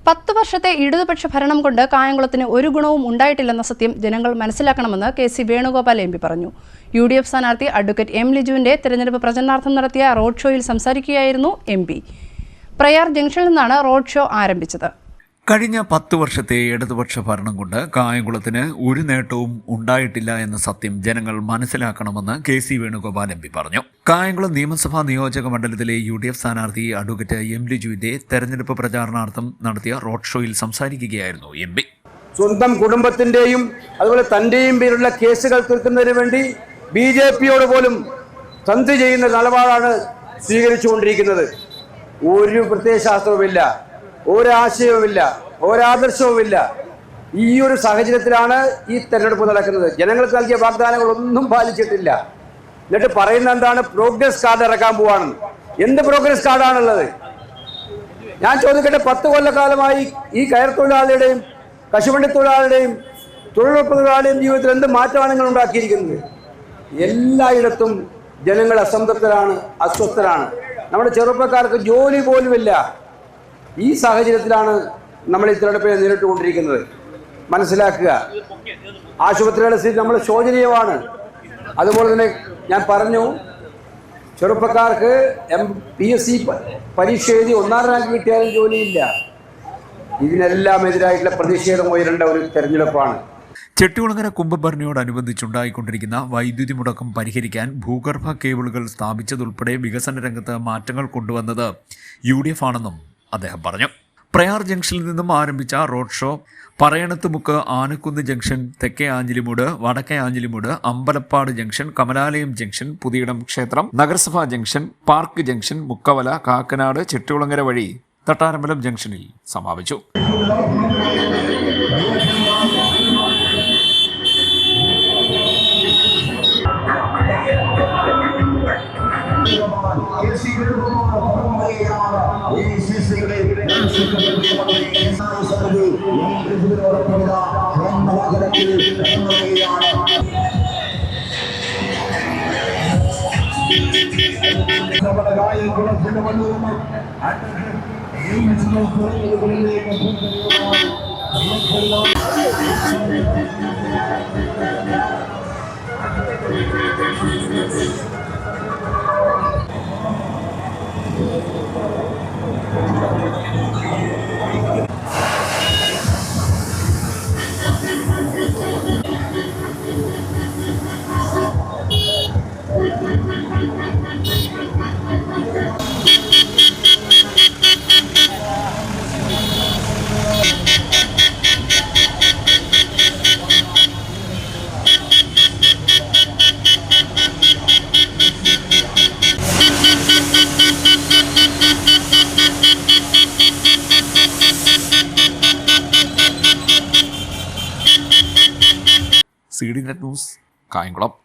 10 വർഷത്തെ ഇടതുപക്ഷ ഭരണം കൊണ്ട് കായംകുളത്തിന് ഒരു ഗുണവും ഉണ്ടായിട്ടില്ലെന്ന സത്യം ജനങ്ങൾ മനസ്സിലാക്കണമെന്ന് കെ.സി. വേണുഗോപാൽ എം.പി. പറഞ്ഞു. യു.ഡി.എഫ് സ്ഥാനാർത്ഥി അഡ്വക്കേറ്റ് എം. ലിജുവിന്റെ തെരഞ്ഞെടുപ്പ് പ്രചരണാർത്ഥം നടത്തിയ റോഡ് ഷോയിൽ സംസാരിക്കുകയായിരുന്നു എം.പി. പ്രയാർ ജംഗ്ഷനിൽ നിന്നാണ് റോഡ് ഷോ ആരംഭിച്ചത്. കഴിഞ്ഞ 10 വർഷത്തെ ഇടതുപക്ഷ ഭരണം കൊണ്ട് കായംകുളത്തിന് ഒരു നേട്ടവും ഉണ്ടായിട്ടില്ല എന്ന സത്യം ജനങ്ങൾ മനസ്സിലാക്കണമെന്ന് കെ.സി. വേണുഗോപാൽ എം.പി. പറഞ്ഞു. കായംകുളം നിയമസഭാ നിയോജക മണ്ഡലത്തിലെ യു.ഡി.എഫ് സ്ഥാനാർത്ഥി അഡ്വക്കേറ്റ് എം. ലിജുവിന്റെ തെരഞ്ഞെടുപ്പ് പ്രചാരണാർത്ഥം നടത്തിയ റോഡ് ഷോയിൽ സംസാരിക്കുകയായിരുന്നു എം.പി. സ്വന്തം കുടുംബത്തിന്റെയും അതുപോലെ തന്റെയും പേരിലുള്ള കേസുകൾ തീർക്കുന്നതിന് വേണ്ടി ബി.ജെ.പിയോട് പോലും തന്തി ചെയ്യുന്ന നിലപാടാണ് സ്വീകരിച്ചുകൊണ്ടിരിക്കുന്നത്. ഒരു പ്രത്യയശാസ്ത്രവുമില്ല, ഒരാശയവുമില്ല, ഒരാദർശവുമില്ല. ഈ ഒരു സാഹചര്യത്തിലാണ് ഈ തെരഞ്ഞെടുപ്പ് നടക്കുന്നത്. ജനങ്ങൾക്ക് നൽകിയ വാഗ്ദാനങ്ങളൊന്നും പാലിച്ചിട്ടില്ല. എന്നിട്ട് പറയുന്ന എന്താണ്, പ്രോഗ്രസ് കാർഡ് ഇറക്കാൻ പോവാണെന്ന്. എന്ത് പ്രോഗ്രസ് കാർഡാണുള്ളത്? ഞാൻ ചോദിക്കട്ടെ, 10 കൊല്ലക്കാലമായി ഈ കയർ തൊഴിലാളിയുടെയും കശുവണ്ടി തൊഴിലാളിയുടെയും തൊഴിലുറപ്പ് തൊഴിലാളിയുടെയും ജീവിതത്തിൽ എന്ത് മാറ്റമാണ് നിങ്ങൾ ഉണ്ടാക്കിയിരിക്കുന്നത്? എല്ലായിടത്തും ജനങ്ങൾ അസംതൃപ്തരാണ്, അസ്വസ്ഥരാണ്. നമ്മുടെ ചെറുപ്പക്കാർക്ക് ജോലി പോലുമില്ല. ഈ സാഹചര്യത്തിലാണ് നമ്മൾ ഈ തെരഞ്ഞെടുപ്പിനെ നേരിട്ടുകൊണ്ടിരിക്കുന്നത്. മനസ്സിലാക്കുക, ആശുപത്രികളുടെ സ്ഥിതി നമ്മൾ ശോചനീയമാണ്. അതുപോലെ തന്നെ ഞാൻ പറഞ്ഞു, ചെറുപ്പക്കാർക്ക് PSC പരീക്ഷ എഴുതി 1ാം റാങ്ക് കിട്ടിയാലും ജോലിയില്ല. ഇതിനെല്ലാം എതിരായിട്ടുള്ള പ്രതിഷേധം ഉയരേണ്ട ഒരു തെരഞ്ഞെടുപ്പാണ്. ചെട്ടികുളങ്ങര കുംഭഭരണിയോടനുബന്ധിച്ചുണ്ടായിക്കൊണ്ടിരിക്കുന്ന വൈദ്യുതി മുടക്കം പരിഹരിക്കാൻ ഭൂഗർഭ കേബിളുകൾ സ്ഥാപിച്ചതുൾപ്പെടെ വികസന രംഗത്ത് മാറ്റങ്ങൾ കൊണ്ടുവന്നത് UDF ആണെന്നും അദ്ദേഹം പറഞ്ഞു. പ്രയാർ ജംഗ്ഷനിൽ നിന്നും ആരംഭിച്ച road show Parayanathumukku, Anakkunnu junction, തെക്കേ ആഞ്ഞിലിമൂട്, വടക്കേ ആഞ്ഞിലിമൂട്, അമ്പലപ്പാട് ജംഗ്ഷൻ, കമലാലയം ജംഗ്ഷൻ, പുതിയിടം ക്ഷേത്രം, നഗരസഭാ junction, park junction, Mukkavala, Kakkanad, Chettikulangara വഴി തട്ടാരമ്പലം ജംഗ്ഷനിൽ സമാപിച്ചു. CD Net News, Kayamkulam.